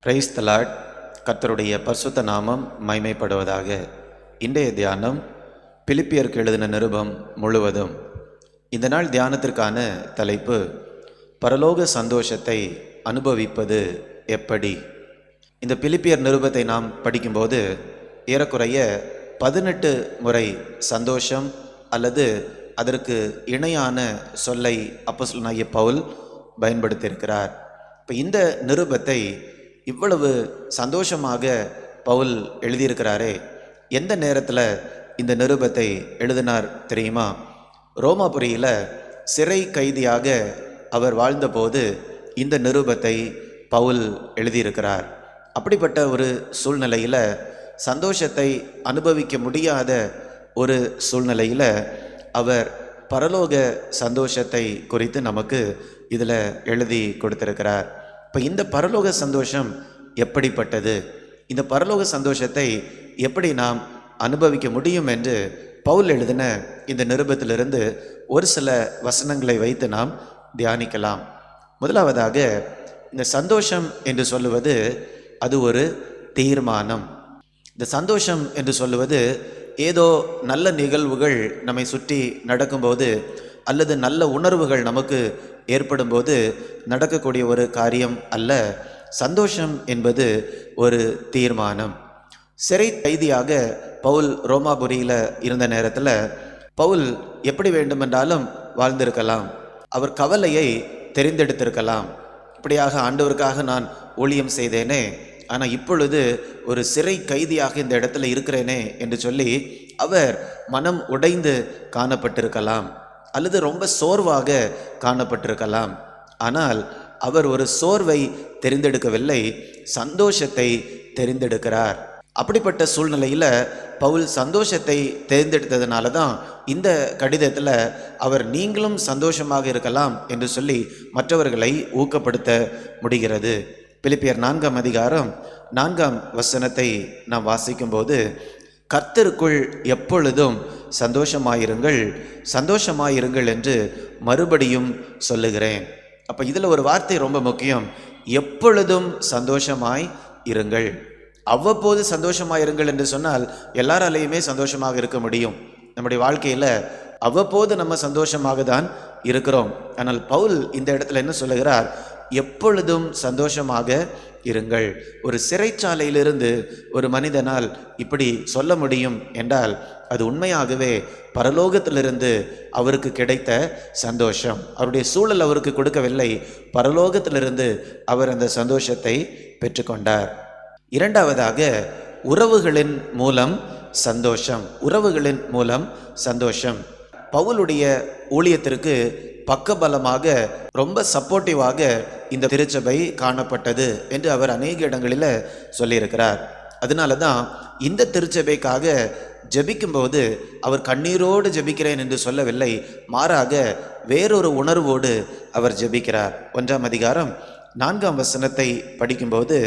Praise the Lord. கர்த்தருடைய பரிசுத்த நாமம் மகிமைப்படுவதாக. இன்றைய தியானம் பிலிப்பியருக்கு எழுதின நிருபம் முழுவதும். இந்த நாள் தியானத்திற்கான தலைப்பு பரலோக சந்தோஷத்தை அனுபவிப்பது எப்படி. இந்த பிலிப்பியர் நிருபத்தை நாம் படிக்கும்போது ஏறக்குறைய 18 முறை சந்தோஷம் அல்லது அதற்கு இணையான சொல்லை அப்போஸ்தலனாகிய பவுல் பயன்படுத்தியிருக்கிறார். இப்போ இந்த நிருபத்தை இவ்வளவு சந்தோஷமாக பவுல் எழுதியிருக்கிறாரே, எந்த நேரத்தில் இந்த நிருபத்தை எழுதினார் தெரியுமா? ரோமாபுரியில் சிறை கைதியாக அவர் வாழ்ந்தபோது இந்த நிருபத்தை பவுல் எழுதியிருக்கிறார். அப்படிப்பட்ட ஒரு சூழ்நிலையில், சந்தோஷத்தை அனுபவிக்க முடியாத ஒரு சூழ்நிலையில் அவர் பரலோக சந்தோஷத்தை குறித்து நமக்கு இதில் எழுதி கொடுத்திருக்கிறார். இப்போ இந்த பரலோக சந்தோஷம் எப்படிப்பட்டது, இந்த பரலோக சந்தோஷத்தை எப்படி நாம் அனுபவிக்க முடியும் என்று பவுல் எழுதின இந்த நிருபத்திலிருந்து ஒரு சில வசனங்களை வைத்து நாம் தியானிக்கலாம். முதலாவதாக, இந்த சந்தோஷம் என்று சொல்லுவது அது ஒரு தீர்மானம். இந்த சந்தோஷம் என்று சொல்லுவது ஏதோ நல்ல நிகழ்வுகள் நம்மை சுற்றி நடக்கும்போது அல்லது நல்ல உணர்வுகள் நமக்கு ஏற்படும்போது நடக்கக்கூடிய ஒரு காரியம் அல்ல. சந்தோஷம் என்பது ஒரு தீர்மானம். சிறை கைதியாக பவுல் ரோமாபுரியில் இருந்த நேரத்தில் பவுல் எப்படி வேண்டுமென்றாலும் வாழ்ந்திருக்கலாம். அவர் கவலையை தெரிந்தெடுத்திருக்கலாம். இப்படியாக ஆண்டவருக்காக நான் ஊழியம் செய்தேனே, ஆனால் இப்பொழுது ஒரு சிறை கைதியாக இந்த இடத்துல இருக்கிறேனே என்று சொல்லி அவர் மனம் உடைந்து காணப்பட்டிருக்கலாம், அல்லது ரொம்ப சோர்வாக காணப்பட்டிருக்கலாம். ஆனால் அவர் ஒரு சோர்வை தெரிந்தெடுக்கவில்லை, சந்தோஷத்தை தெரிந்தெடுக்கிறார். அப்படிப்பட்ட சூழ்நிலையில் பவுல் சந்தோஷத்தை தேர்ந்தெடுத்ததுனால தான் இந்த கடிதத்தில் அவர் நீங்களும் சந்தோஷமாக இருக்கலாம் என்று சொல்லி மற்றவர்களை ஊக்கப்படுத்த முடிகிறது. பிலிப்பியர் 4ஆம் அதிகாரம் 4ஆம் வசனத்தை நாம் வாசிக்கும்போது, கர்த்தருக்குள் எப்பொழுதும் சந்தோஷமாயிருங்கள் சந்தோஷமாயிருங்கள் என்று மறுபடியும் சொல்லுகிறேன். அப்போ இதில் ஒரு வார்த்தை ரொம்ப முக்கியம். எப்பொழுதும் சந்தோஷமாய் இருங்கள். அவ்வப்போது சந்தோஷமாயிருங்கள் என்று சொன்னால் எல்லாராலையுமே சந்தோஷமாக இருக்க முடியும். நம்முடைய வாழ்க்கையில் அவ்வப்போது நம்ம சந்தோஷமாக தான் இருக்கிறோம். ஆனால் பவுல் இந்த இடத்துல என்ன சொல்லுகிறார்? எப்பொழுதும் சந்தோஷமாக இருங்கள். ஒரு சிறைச்சாலையிலிருந்து ஒரு மனிதனால் இப்படி சொல்ல முடியும் என்றால் அது உண்மையாகவே பரலோகத்திலிருந்து அவருக்கு கிடைத்த சந்தோஷம். அவருடைய சூழல் அவருக்கு கொடுக்கவில்லை, பரலோகத்திலிருந்து அவர் அந்த சந்தோஷத்தை பெற்றுக்கொண்டார். இரண்டாவதாக, உறவுகளின் மூலம் சந்தோஷம். உறவுகளின் மூலம் சந்தோஷம். பவுலுடைய ஊழியத்திற்கு பக்கபலமாக ரொம்ப சப்போர்ட்டிவாக இந்த திருச்சபை காணப்பட்டது என்று அவர் அநேக இடங்களில் சொல்லியிருக்கிறார். அதனால தான் இந்த திருச்சபைக்காக ஜெபிக்கும்போது அவர் கண்ணீரோடு ஜெபிக்கிறேன் என்று சொல்லவில்லை, மாறாக வேறொரு உணர்வோடு அவர் ஜெபிக்கிறார். 1ஆம் அதிகாரம் 4ஆம் வசனத்தை படிக்கும்போது,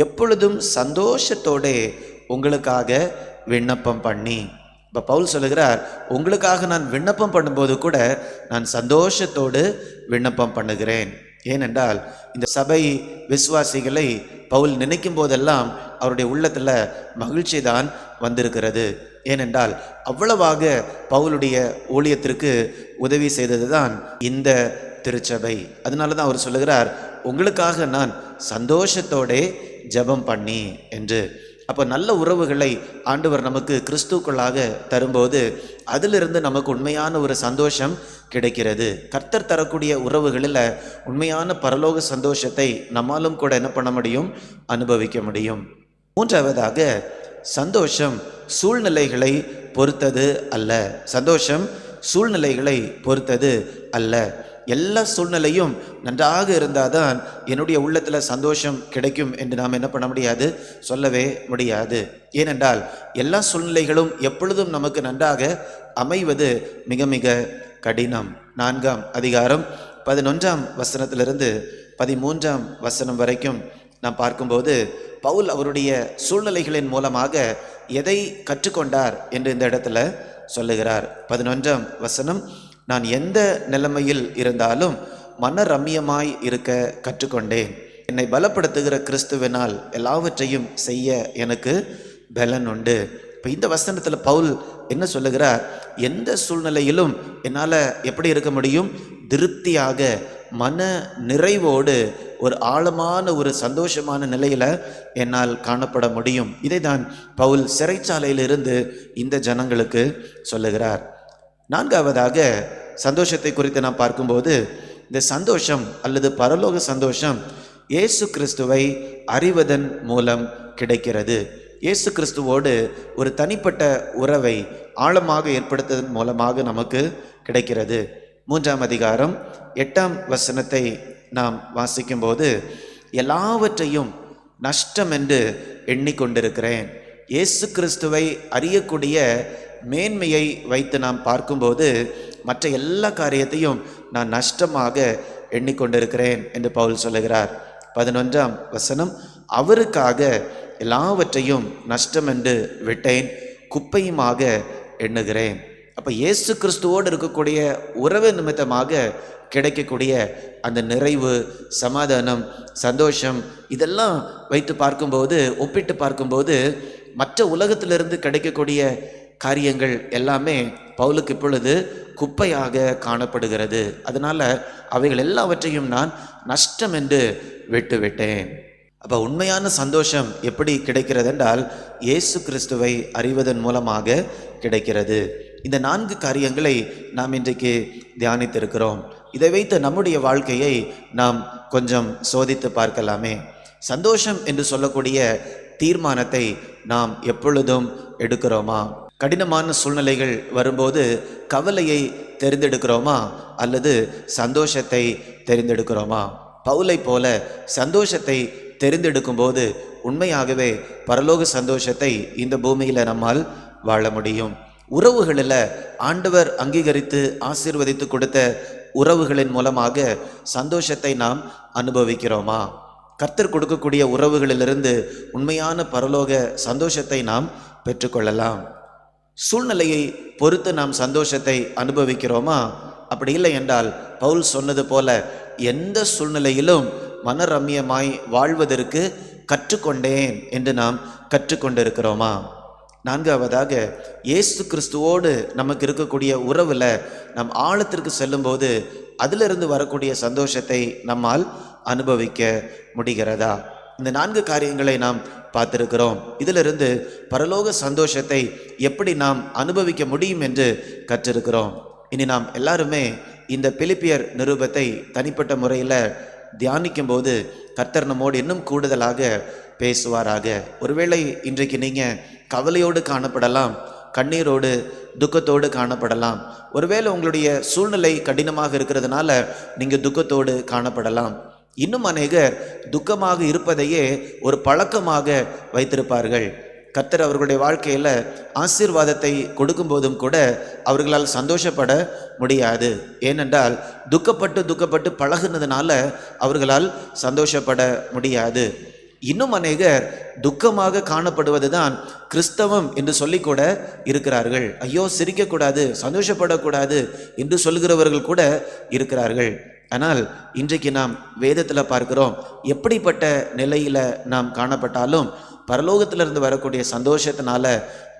எப்பொழுதும் சந்தோஷத்தோட உங்களுக்காக விண்ணப்பம் பண்ணி. இப்போ பவுல் சொல்லுகிறார், உங்களுக்காக நான் விண்ணப்பம் பண்ணும்போது கூட நான் சந்தோஷத்தோடு விண்ணப்பம் பண்ணுகிறேன். ஏனென்றால் இந்த சபை விசுவாசிகளை பவுல் நினைக்கும் போதெல்லாம் அவருடைய உள்ளத்தில் மகிழ்ச்சி தான் வந்திருக்கிறது. ஏனென்றால் அவ்வளவாக பவுலுடைய ஊழியத்திற்கு உதவி செய்தது தான் இந்த திருச்சபை. அதனால தான் அவர் சொல்லுகிறார், உங்களுக்காக நான் சந்தோஷத்தோட ஜெபம் பண்ணி என்று. அப்போ நல்ல உறவுகளை ஆண்டவர் நமக்கு கிறிஸ்துக்குள்ளாக தரும்போது அதிலிருந்து நமக்கு உண்மையான ஒரு சந்தோஷம் கிடைக்கிறது. கர்த்தர் தரக்கூடிய உறவுகளில் உண்மையான பரலோக சந்தோஷத்தை நம்மாலும் கூட என்ன பண்ண முடியும்? அனுபவிக்க முடியும். மூன்றாவதாக, சந்தோஷம் சூழ்நிலைகளை பொறுத்தது அல்ல. சந்தோஷம் சூழ்நிலைகளை பொறுத்தது அல்ல. எல்லா சூழ்நிலையும் நன்றாக இருந்தால் தான் என்னுடைய உள்ளத்தில் சந்தோஷம் கிடைக்கும் என்று நாம் என்ன பண்ண முடியாது? சொல்லவே முடியாது. ஏனென்றால் எல்லா சூழ்நிலைகளும் எப்பொழுதும் நமக்கு நன்றாக அமைவது மிக மிக கடினம். 4ஆம் அதிகாரம் 11ஆம் வசனத்திலிருந்து 13ஆம் வசனம் வரைக்கும் நாம் பார்க்கும்போது பவுல் அவருடைய சூழ்நிலைகளின் மூலமாக எதை கற்றுக்கொண்டார் என்று இந்த இடத்துல சொல்லுகிறார். 11ஆம் வசனம், நான் எந்த நிலைமையில் இருந்தாலும் மன ரம்மியமாய் இருக்க கற்றுக்கொண்டேன். என்னை பலப்படுத்துகிற கிறிஸ்துவினால் எல்லாவற்றையும் செய்ய எனக்கு பலன் உண்டு. இப்போ இந்த வசனத்தில் பவுல் என்ன சொல்லுகிறார்? எந்த சூழ்நிலையிலும் என்னால் எப்படி இருக்க முடியும்? திருப்தியாக, மன நிறைவோடு, ஒரு ஆழமான ஒரு சந்தோஷமான நிலையில் என்னால் காணப்பட முடியும். இதை தான் பவுல் சிறைச்சாலையிலிருந்து இந்த ஜனங்களுக்கு சொல்லுகிறார். நான்காவதாக சந்தோஷத்தை குறித்து நாம் பார்க்கும்போது, இந்த சந்தோஷம் அல்லது பரலோக சந்தோஷம் இயேசு கிறிஸ்துவை அறிவதன் மூலம் கிடைக்கிறது. இயேசு கிறிஸ்துவோடு ஒரு தனிப்பட்ட உறவை ஆழமாக ஏற்படுத்துவதன் மூலமாக நமக்கு கிடைக்கிறது. 3ஆம் அதிகாரம் 8ஆம் வசனத்தை நாம் வாசிக்கும்போது, எல்லாவற்றையும் நஷ்டம் என்று எண்ணிக்கொண்டிருக்கிறேன். இயேசு கிறிஸ்துவை அறியக்கூடிய மேன்மையை வைத்து நாம் பார்க்கும்போது மற்ற எல்லா காரியத்தையும் நான் நஷ்டமாக எண்ணிக்கொண்டிருக்கிறேன் என்று பவுல் சொல்லுகிறார். 11ஆம் வசனம், அவருக்காக எல்லாவற்றையும் நஷ்டம் என்று விட்டேன், குப்பையுமாக எண்ணுகிறேன். அப்போ இயேசு கிறிஸ்துவோடு இருக்கக்கூடிய உறவு நிமித்தமாக கிடைக்கக்கூடிய அந்த நிறைவு, சமாதானம், சந்தோஷம், இதெல்லாம் வைத்து பார்க்கும்போது, ஒப்பிட்டு பார்க்கும்போது மற்ற உலகத்திலிருந்து கிடைக்கக்கூடிய காரியங்கள் எல்லாமே பவுலுக்கு இப்பொழுது குப்பையாக காணப்படுகிறது. அதனால அவைகள் எல்லாவற்றையும் நான் நஷ்டம் என்று விட்டுவிட்டேன். அப்போ உண்மையான சந்தோஷம் எப்படி கிடைக்கிறது என்றால் இயேசு கிறிஸ்துவை அறிவதன் மூலமாக கிடைக்கிறது. இந்த 4 காரியங்களை நாம் இன்றைக்கு தியானித்திருக்கிறோம். இதை வைத்து நம்முடைய வாழ்க்கையை நாம் கொஞ்சம் சோதித்து பார்க்கலாமே. சந்தோஷம் என்று சொல்லக்கூடிய தீர்மானத்தை நாம் எப்பொழுதும் எடுக்கிறோமா? கடினமான சூழ்நிலைகள் வரும்போது கவலையை தெரிந்தெடுக்கிறோமா அல்லது சந்தோஷத்தை தெரிந்தெடுக்கிறோமா? பவுலை போல சந்தோஷத்தை தெரிந்தெடுக்கும் போது உண்மையாகவே பரலோக சந்தோஷத்தை இந்த பூமியில் நம்மால் வாழ முடியும். உறவுகளில் ஆண்டவர் அங்கீகரித்து ஆசீர்வதித்து கொடுத்த உறவுகளின் மூலமாக சந்தோஷத்தை நாம் அனுபவிக்கிறோமா? கர்த்தர் கொடுக்கக்கூடிய உறவுகளிலிருந்து உண்மையான பரலோக சந்தோஷத்தை நாம் பெற்றுக்கொள்ளலாம். சூழ்நிலையை பொறுத்து நாம் சந்தோஷத்தை அனுபவிக்கிறோமா? அப்படி இல்லை என்றால் பவுல் சொன்னது போல எந்த சூழ்நிலையிலும் மனரம்யமாய் வாழ்வதற்கு கற்றுக்கொண்டேன் என்று நாம் கற்றுக்கொண்டிருக்கிறோமா? 4ஆவதாக, இயேசு கிறிஸ்துவோடு நமக்கு இருக்கக்கூடிய உறவில் நம் ஆழத்திற்கு செல்லும்போது அதிலிருந்து வரக்கூடிய சந்தோஷத்தை நம்மால் அனுபவிக்க முடிகிறதா? இந்த 4 காரியங்களை நாம் பார்த்திருக்கிறோம். இதிலிருந்து பரலோக சந்தோஷத்தை எப்படி நாம் அனுபவிக்க முடியும் என்று கற்றிருக்கிறோம். இனி நாம் எல்லாருமே இந்த பிலிப்பியர் நிருபத்தை தனிப்பட்ட முறையில் தியானிக்கும் போது கர்த்தர் நம்மோடு இன்னும் கூடுதலாக பேசுவாராக. ஒருவேளை இன்றைக்கு நீங்கள் கவலையோடு காணப்படலாம், கண்ணீரோடு துக்கத்தோடு காணப்படலாம். ஒருவேளை உங்களுடைய சூழ்நிலை கடினமாக இருக்கிறதுனால நீங்கள் துக்கத்தோடு காணப்படலாம். இன்னும் அநேகர் துக்கமாக இருப்பதையே ஒரு பழக்கமாக வைத்திருப்பார்கள். கர்த்தர் அவர்களுடைய வாழ்க்கையில் ஆசீர்வாதத்தை கொடுக்கும் போதும் கூட அவர்களால் சந்தோஷப்பட முடியாது. ஏனென்றால் துக்கப்பட்டு பழகுனதுனால அவர்களால் சந்தோஷப்பட முடியாது. இன்னும் அநேகர் துக்கமாக காணப்படுவது தான் கிறிஸ்தவம் என்று சொல்லிக்கூட இருக்கிறார்கள். ஐயோ, சிரிக்கக்கூடாது, சந்தோஷப்படக்கூடாது என்று சொல்கிறவர்கள் கூட இருக்கிறார்கள். ஆனால் இன்றைக்கு நாம் வேதத்தில் பார்க்கிறோம், எப்படிப்பட்ட நிலையில் நாம் காணப்பட்டாலும் பரலோகத்திலிருந்து வரக்கூடிய சந்தோஷத்தினால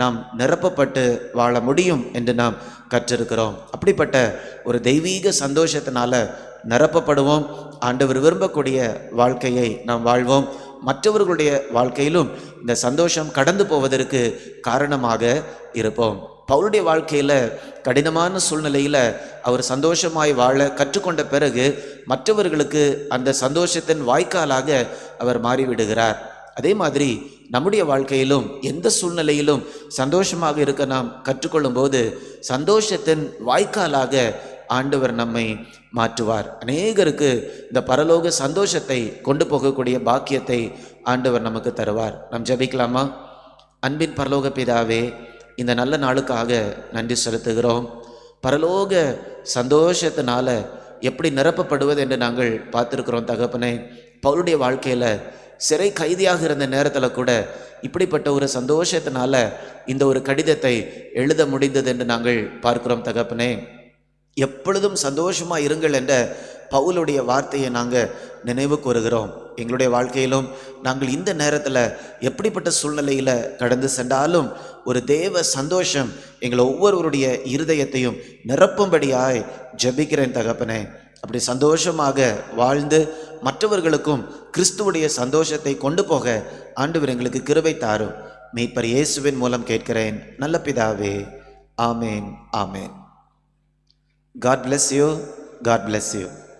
நாம் நிரப்பப்பட்டு வாழ முடியும் என்று நாம் கற்றிருக்கிறோம். அப்படிப்பட்ட ஒரு தெய்வீக சந்தோஷத்தினால நிரப்பப்படுவோம். ஆண்டவர் விரும்பக்கூடிய வாழ்க்கையை நாம் வாழ்வோம். மற்றவர்களுடைய வாழ்க்கையிலும் இந்த சந்தோஷம் கடந்து போவதற்கு காரணமாக இருப்போம். பவுலுடைய வாழ்க்கையில் கடினமான சூழ்நிலையில் அவர் சந்தோஷமாய் வாழ கற்றுக்கொண்ட பிறகு மற்றவர்களுக்கு அந்த சந்தோஷத்தின் வாய்க்காலாக அவர் மாறிவிடுகிறார். அதே மாதிரி நம்முடைய வாழ்க்கையிலும் எந்த சூழ்நிலையிலும் சந்தோஷமாக இருக்க நாம் கற்றுக்கொள்ளும் போது சந்தோஷத்தின் வாய்க்காலாக ஆண்டவர் நம்மை மாற்றுவார். அநேகருக்கு இந்த பரலோக சந்தோஷத்தை கொண்டு போகக்கூடிய பாக்கியத்தை ஆண்டவர் நமக்கு தருவார். நாம் ஜெபிக்கலாமா? அன்பின் பரலோக பிதாவே, இந்த நல்ல நாளுக்காக நன்றி செலுத்துகிறோம். பரலோக சந்தோஷத்தினால எப்படி நிரப்பப்படுவது என்று நாங்கள் பார்த்துருக்கிறோம் தகப்பனே. பவுலுடைய வாழ்க்கையில் சிறை கைதியாக இருந்த நேரத்தில் கூட இப்படிப்பட்ட ஒரு சந்தோஷத்தினால இந்த ஒரு கடிதத்தை எழுத முடிந்தது என்று நாங்கள் பார்க்கிறோம் தகப்பனே. எப்பொழுதும் சந்தோஷமாக இருங்கள் என்ற பவுலுடைய வார்த்தையை நாங்கள் நினைவு கூறுகிறோம். எங்களுடைய வாழ்க்கையிலும் நாங்கள் இந்த நேரத்தில் எப்படிப்பட்ட சூழ்நிலையில் கடந்து சென்றாலும் ஒரு தேவ சந்தோஷம் எங்களை ஒவ்வொருவருடைய இருதயத்தையும் நிரப்பும்படியாய் ஜெபிக்கிறேன் தகப்பனே. அப்படி சந்தோஷமாக வாழ்ந்து மற்றவர்களுக்கும் கிறிஸ்துவுடைய சந்தோஷத்தை கொண்டு போக ஆண்டவர் எங்களுக்கு கிருபை தாரும். மீட்பர் இயேசுவின் மூலம் கேட்கிறேன் நல்ல பிதாவே, ஆமேன், ஆமேன். God bless you. God bless you.